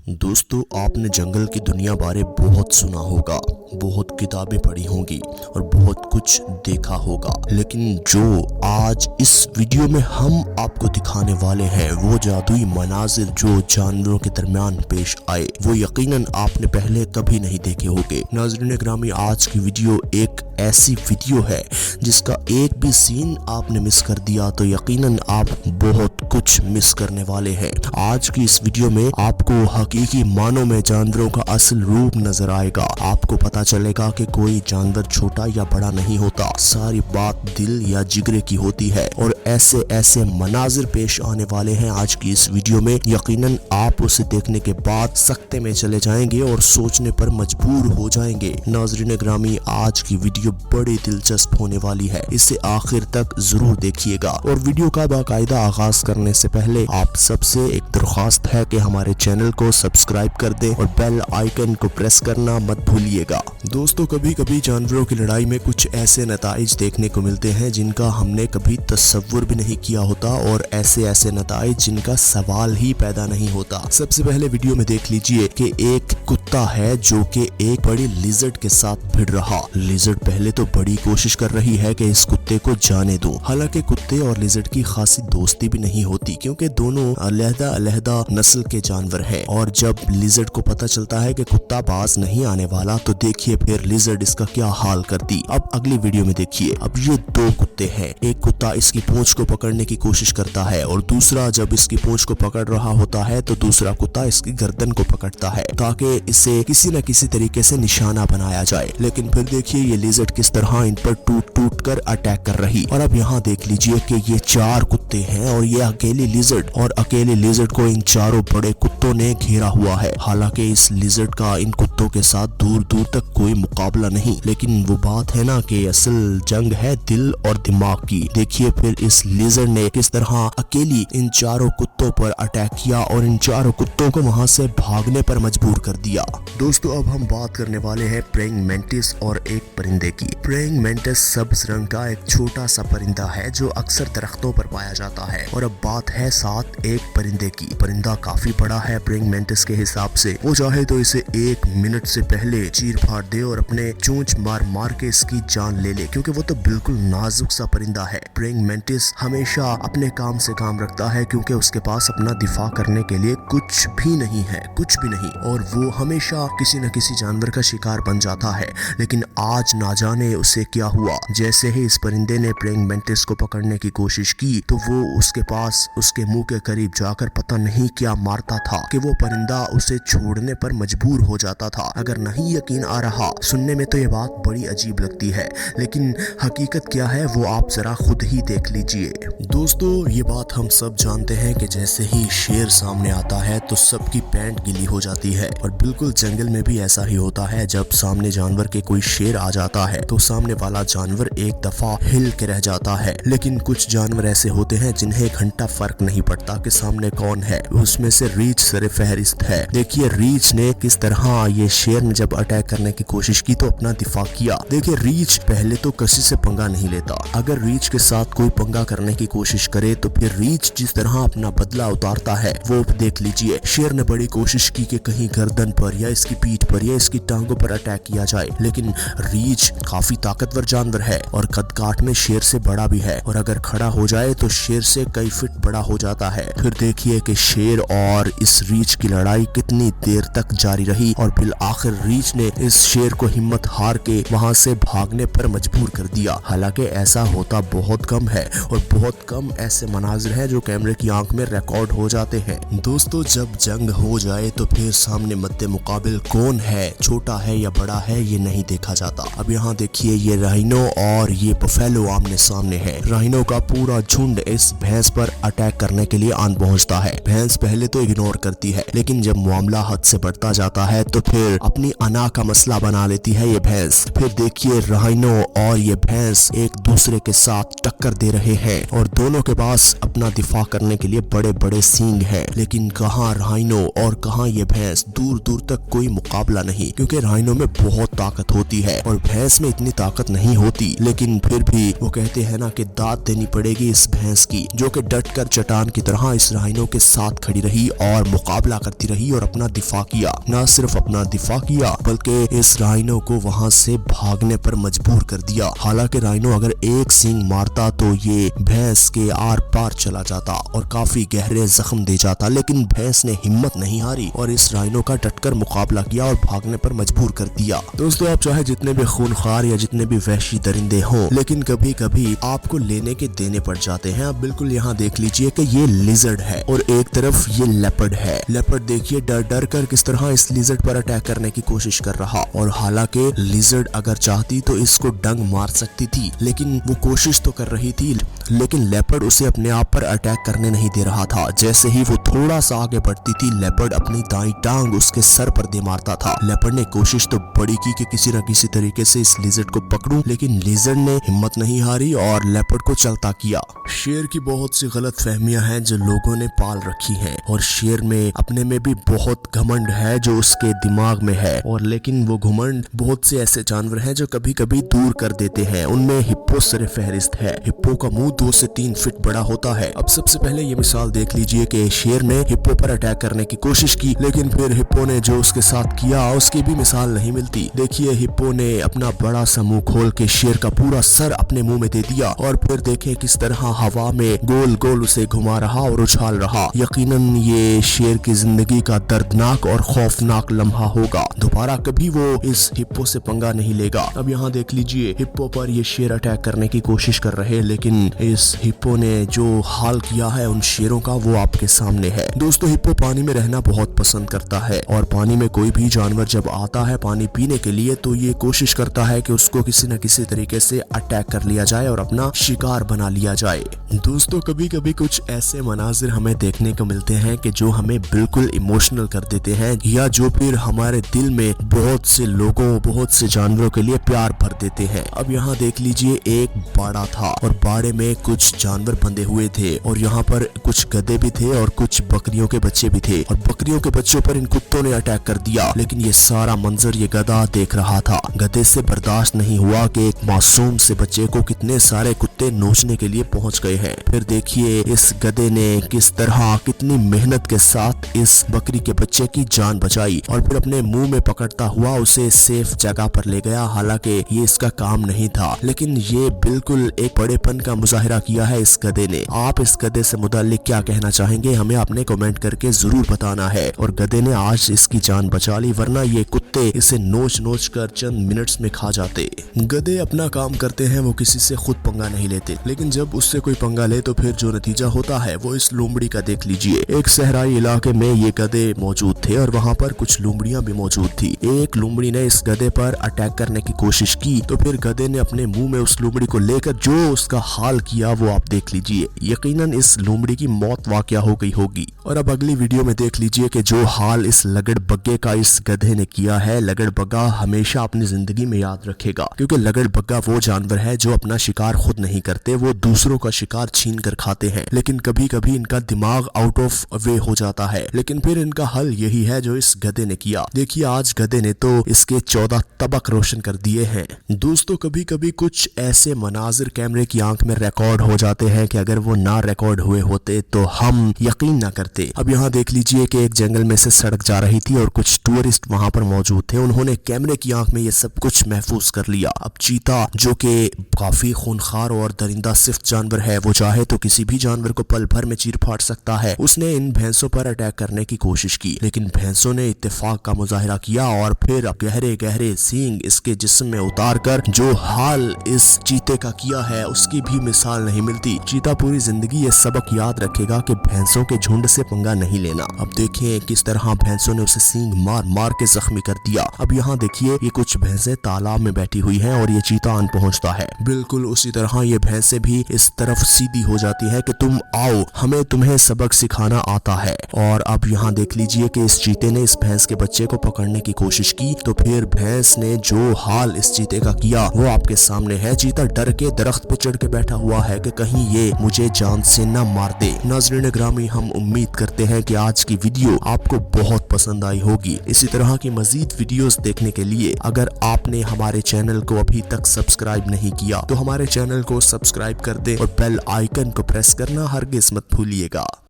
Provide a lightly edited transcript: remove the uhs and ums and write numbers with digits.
दोस्तों, आपने जंगल की दुनिया बारे बहुत सुना होगा, बहुत किताबें पढ़ी होंगी और बहुत कुछ देखा होगा, लेकिन जो आज इस वीडियो में हम आपको दिखाने वाले हैं वो जादुई मनाजिर जो जानवरों के दरमियान पेश आए, वो यकीनन आपने पहले कभी नहीं देखे होंगे। नाज़रीन ग्रामी, आज की वीडियो एक ऐसी वीडियो है जिसका एक भी सीन आपने मिस कर दिया तो यकीनन आप बहुत कुछ मिस करने वाले हैं। आज की इस वीडियो में आपको हकीकी मानों में जानवरों का असल रूप नजर आएगा। आपको पता चलेगा कि कोई जानवर छोटा या बड़ा नहीं होता, सारी बात दिल या जिगरे की होती है और ऐसे ऐसे मनाजिर पेश आने वाले हैं आज की इस वीडियो में। यकीनन आप उसे देखने के बाद सकते में चले जाएंगे और सोचने पर मजबूर हो जाएंगे। नाज़रीन ग्रामी, आज की वीडियो बड़ी दिलचस्प होने वाली है, इसे आखिर तक जरूर देखिएगा। और वीडियो का बाकायदा आगाज करने से पहले आप सबसे एक दरख्वास्त है कि हमारे चैनल को सब्सक्राइब कर दें और बेल आइकन को प्रेस करना मत भूलिएगा। दोस्तों, कभी कभी जानवरों की लड़ाई में कुछ ऐसे नताइज देखने को मिलते हैं जिनका हमने कभी तसव्वुर भी नहीं किया होता और ऐसे ऐसे नताइज जिनका सवाल ही पैदा नहीं होता। सबसे पहले वीडियो में देख लीजिए कि एक कुत्ता है जो कि एक बड़ी लिजर्ड के साथ भिड़ रहा। लिजर्ड पहले तो बड़ी कोशिश कर रही है कि इस कुत्ते को जाने दो। हालांकि कुत्ते और लिजर्ड की खासी दोस्ती भी नहीं होती क्योंकि दोनों अलहदा अलहदा नस्ल के जानवर हैं। और जब लिजर्ड को पता चलता है कि कुत्ता पास नहीं आने वाला तो देखिए फिर लिजर्ड इसका क्या हाल करती। अब अगली वीडियो में देखिए, अब ये दो कुत्ते हैं। एक कुत्ता इसकी पूंछ को पकड़ने की कोशिश करता है और दूसरा जब इसकी पूंछ को पकड़ रहा होता है तो दूसरा कुत्ता इसकी गर्दन को पकड़ता है ताकि इसे किसी न किसी तरीके से निशाना बनाया जाए। लेकिन फिर देखिए ये लिजर्ड किस तरह इन पर टूट टूट कर अटैक कर रही। और अब यहाँ देख लीजिए कि ये चार कुत्ते हैं और ये अकेले लिजर्ड, और अकेले लिजर्ड को इन चारों बड़े कुत्तों ने घेरा हुआ है। हालांकि इस लिजर्ड का इन कुत्तों के साथ दूर दूर तक कोई मुकाबला नहीं, लेकिन वो बात है ना कि असल जंग है दिल और दिमाग की। देखिए फिर इस लिजर्ड ने किस तरह अकेली इन चारों कुत्तों पर अटैक किया और इन चारों कुत्तों को वहां से भागने पर मजबूर कर दिया। दोस्तों, अब हम बात करने वाले हैं प्रेइंग मेंटिस और एक परिंदे की। प्रेइंग मेंटिस सब्ज रंग का एक छोटा सा परिंदा है जो अक्सर दरख्तों पर पाया जाता है। और अब बात है साथ एक परिंदे की। परिंदा काफी बड़ा है प्रेइंग मेंटिस के हिसाब से। वो चाहे तो इसे 1 मिनट से पहले चीर फाड़ दे और अपने चोंच मार मार के इसकी जान ले ले, क्योंकि वो तो बिल्कुल नाजुक सा परिंदा है। प्रेइंग मेंटिस हमेशा अपने काम से काम रखता है क्योंकि उसके पास अपना दिफा करने के लिए कुछ भी नहीं है, कुछ भी नहीं, और वो हमेशा किसी न किसी जानवर का शिकार बन जाता है। लेकिन आज ना जाने उसे क्या हुआ, जैसे ही इस परिंदे ने प्रेइंग मेंटिस को पकड़ने की कोशिश की तो वो उसके पास उसके मुंह के करीब जाकर पता नहीं क्या मारता था कि वो परिंदा उसे छोड़ने पर मजबूर हो जाता था। अगर नहीं यकीन आ रहा, सुनने में तो ये बात बड़ी अजीब लगती है, लेकिन हकीकत क्या है वो आप जरा खुद ही देख लीजिए। दोस्तों, ये बात हम सब जानते हैं कि जैसे ही शेर सामने आता है तो सबकी पैंट गीली हो जाती है, और बिल्कुल जंगल में भी ऐसा ही होता है। जब सामने जानवर के कोई शेर आ जाता है तो सामने वाला जानवर एक दफा हिल के रह जाता है। लेकिन कुछ जानवर ऐसे होते हैं जिन्हें घंटा फर्क नहीं पड़ता कि सामने कौन है। उसमें से रीछ सरे फहरिस्त है। देखिए रीछ ने किस तरह, ये शेर ने जब अटैक करने की कोशिश की तो अपना दिफा किया। देखिए रीछ पहले तो किसी से पंगा नहीं लेता। अगर रीछ के साथ कोई पंगा करने की कोशिश करे तो फिर रीछ जिस तरह अपना बदला उतारता है वो देख लीजिए। शेर ने बड़ी कोशिश की कि कहीं गर्दन पर या इसकी पीठ पर या इसकी टांगों पर अटैक किया जाए, लेकिन रीछ काफी ताकतवर जानवर है और कद काठ में शेर से बड़ा भी है, और अगर खड़ा हो जाए तो शेर से कई फीट बड़ा हो जाता है। फिर देखिए कि शेर और इस रीछ की लड़ाई कितनी देर तक जारी रही और फिर आखिर रीछ ने इस शेर को हिम्मत हार के वहां से भागने पर मजबूर कर दिया। हालांकि ऐसा होता बहुत कम है और बहुत कम ऐसे मनाजिर हैं जो कैमरे की आंख में रिकॉर्ड हो जाते हैं। दोस्तों, जब जंग हो जाए तो फिर सामने मद्दे मुकाबिल कौन है, छोटा है या बड़ा है, ये नहीं देखा जाता। अब यहाँ देखिए ये राइनो और ये बफेलो आमने सामने है। राइनो का पूरा झुंड इस भैंस पर अटैक करने के लिए आन पहुंचता है। भैंस पहले तो इग्नोर करती है, लेकिन जब मामला हद से बढ़ता जाता है तो फिर फिर अपनी अना का मसला बना लेती है ये भैंस। फिर देखिए राइनो और ये भैंस एक दूसरे के साथ टक्कर दे रहे हैं और दोनों के पास अपना दिफा करने के लिए बड़े बड़े सींग हैं। लेकिन कहाँ राइनो और कहाँ ये भैंस, दूर दूर तक कोई मुकाबला नहीं, क्योंकि राइनो में बहुत ताकत होती है और भैंस में इतनी ताकत नहीं होती। लेकिन फिर भी वो कहते हैं ना कि दाद देनी पड़ेगी इस भैंस की, जो कि डट कर चट्टान की तरह इस राइनो के साथ खड़ी रही और मुकाबला करती रही और अपना दिफा किया। न सिर्फ अपना दिफा किया बल्कि इस राइनो को वहां से भागने पर मजबूर कर दिया। हालांकि राइनो अगर एक सींग मारता तो ये भैंस के आर पार चला जाता और काफी गहरे जख्म दे जाता, लेकिन भैंस ने हिम्मत नहीं हारी और इस राइनो का डटकर मुकाबला किया और भागने पर मजबूर कर दिया। दोस्तों, आप चाहे जितने भी खूनखार या जितने भी वहशी दरिंदे हों, लेकिन कभी कभी आपको लेने के देने पड़ जाते हैं। आप बिल्कुल यहाँ देख लीजिए कि ये लिजर्ड है और एक तरफ ये लेपर्ड है। लेपर्ड देखिए डर डर कर किस तरह इस लिजर्ड पर अटैक करने की कोशिश कर रहा, और हालांकि लिजर्ड अगर चाहती तो इसको डंग मार सकती थी, लेकिन वो कोशिश तो कर रही थी, लेकिन लेपर्ड उसे अपने आप पर अटैक करने नहीं दे रहा था। जैसे ही वो थोड़ा सा आगे बढ़ती थी, लेपर्ड अपनी दाईं टांग उसके सर पर दे मारता था। लेपर्ड ने कोशिश तो बड़ी की कि किसी न किसी तरीके से इस लिजर्ड को पकड़ूं, लेकिन लिजर्ड ने हिम्मत नहीं हारी और लेपर्ड को चलता किया। शेर की बहुत सी गलत फहमियां हैं जो लोगों ने पाल रखी हैं, और शेर में अपने में भी बहुत घमंड है जो उसके दिमाग में है, और लेकिन वो घमंड बहुत से ऐसे जानवर हैं जो कभी कभी दूर कर देते हैं। उनमें हिप्पो सरे फहरिस्त है। हिप्पो का मुंह 2 से 3 फीट बड़ा होता है। अब सबसे पहले ये मिसाल देख लीजिए कि शेर ने हिप्पो पर अटैक करने की कोशिश की, लेकिन फिर हिप्पो ने जो उसके साथ किया उसकी भी मिसाल नहीं मिलती। देखिए हिप्पो ने अपना बड़ा सा मुंह खोल के शेर का पूरा सर अपने मुंह में दे दिया, और फिर देखें किस तरह हवा में गोल गोल उसे घुमा रहा और उछाल रहा। यकीनन ये शेर की जिंदगी का दर्दनाक और खौफनाक लम्हा होगा। दोबारा कभी वो इस हिप्पो से पंगा नहीं लेगा। अब यहाँ देख लीजिए हिप्पो पर ये शेर अटैक करने की कोशिश कर रहे, लेकिन इस हिप्पो ने जो हाल किया है उन शेरों का वो आपके सामने है। दोस्तों, हिप्पो पानी में रहना बहुत पसंद करता है, और पानी में कोई भी जानवर जब आता है पानी पीने के लिए तो ये कोशिश करता है कि उसको किसी न किसी तरीके से अटैक कर लिया जाए और अपना शिकार बना लिया जाए। दोस्तों, कभी कभी कुछ ऐसे मनाजिर हमें देखने को मिलते हैं कि जो हमें बिल्कुल इमोशनल कर देते हैं, या जो फिर हमारे दिल में बहुत से लोगों, बहुत से जानवरों के लिए प्यार भर देते हैं। अब यहाँ देख लीजिए एक बाड़ा था और बाड़े में कुछ जानवर बंधे हुए थे, और यहाँ पर कुछ गधे भी थे और कुछ बकरियों के बच्चे भी थे, और बकरियों के बच्चों पर इन कुत्तों ने अटैक कर दिया। लेकिन ये सारा मंजर ये गधा देख रहा था। गधे से बर्दाश्त नहीं हुआ कि एक मासूम से बच्चे को कितने सारे कुत्ते नोचने के लिए पहुंच गए हैं। फिर देखिए इस गधे ने किस तरह कितनी मेहनत के साथ इस बकरी के बच्चे की जान बचाई, और फिर अपने मुंह में पकड़ता हुआ उसे सेफ जगह पर ले गया। हालांकि ये इसका काम नहीं था, लेकिन ये बिल्कुल एक बड़ेपन का मुजाहिरा किया है इस गधे ने। आप इस गधे से मुताल्लिक क्या कहना चाहेंगे, हमें आपने कमेंट करके जरूर बताना है। और गधे ने आज इसकी जान बचा ली, वरना ये कुत्ते इसे नोच नोच कर चंद मिनट्स में खा जाते। गधे अपना काम करते हैं, वो किसी से खुद पंगा नहीं लेते, लेकिन जब उससे कोई पंगा ले तो फिर जो नतीजा होता है वो इस लोमड़ी का देख लीजिए। एक सहराई इलाके में ये गधे मौजूद थे और वहाँ पर कुछ लोमड़ियाँ भी मौजूद थी। एक लोमड़ी ने इस गधे पर अटैक करने की कोशिश की, तो फिर गधे ने अपने मुंह में उस लोमड़ी को लेकर जो उसका हाल किया वो आप देख लीजिए। यकीनन इस लोमड़ी की मौत वाकया हो गई होगी। और अब अगली वीडियो में देख लीजिए कि जो हाल इस लगड़ बग्गे का इस गधे ने किया है। लगड़ बग्गा हमेशा अपनी जिंदगी में याद रखेगा, क्योंकि लगड़ बग्गा वो जानवर है जो अपना शिकार खुद नहीं करते, वो दूसरों का शिकार छीन कर खाते हैं। लेकिन कभी कभी इनका दिमाग आउट ऑफ वे हो जाता है, लेकिन फिर इनका हल यही है जो इस गधे ने किया। देखिए आज गधे ने तो इसके 14 तबक रोशन कर दिए हैं। दोस्तों, कभी कभी कुछ ऐसे मनाजिर कैमरे की आंख में रिकॉर्ड हो जाते हैं कि अगर वो ना रिकॉर्ड हुए होते तो हम यकीन ना करते। अब यहाँ देख लीजिए कि एक जंगल में से सड़क जा रही थी और कुछ टूरिस्ट वहां पर मौजूद थे। उन्होंने कैमरे की आंख में ये सब कुछ महफूज कर लिया। अब चीता, जो कि काफी खूनखार और दरिंदा सिफ्त जानवर है, वो चाहे तो किसी भी जानवर को पल भर में चीर फाड़ सकता है। उसने इन भैंसों पर अटैक करने की कोशिश की, लेकिन भैंसों ने इत्तेफाक का मुजाहिरा किया और फिर गहरे गहरे सींग इसके जिस्म में उतार कर जो हाल इस चीते का किया है उसकी भी मिसाल नहीं मिलती। चीता पूरी जिंदगी ये सबक याद रखेगा कि भैंसों के झुंड से पंगा नहीं लेना। अब देखें किस तरह भैंसों ने उसे सींग मार मार के जख्मी कर दिया। अब यहाँ देखिए ये कुछ भैंसें तालाब में बैठी हुई हैं और ये चीता आन पहुंचता है। बिल्कुल उसी तरह ये भैंसें भी इस तरफ सीधी हो जाती है कि तुम आओ, हमें तुम्हें सबक सिखाना आता है। और अब यहाँ देख लीजिए कि इस चीते ने इस भैंस के बच्चे को पकड़ने की कोशिश की, तो फिर भैंस ने जो हाल इस चीते का किया वो आपके सामने है। चीता डर के दरख्त पे चढ़ के बैठा हुआ है कि कहीं ये मुझे जान से न मार दे। नाज़रीन ग्रामी, हम उम्मीद करते हैं कि आज की वीडियो आपको बहुत पसंद आई होगी। इसी तरह की मजीद वीडियोस देखने के लिए अगर आपने हमारे चैनल को अभी तक सब्सक्राइब नहीं किया तो हमारे चैनल को सब्सक्राइब कर दे और बेल आइकन को प्रेस करना हरगिज मत भूलिएगा।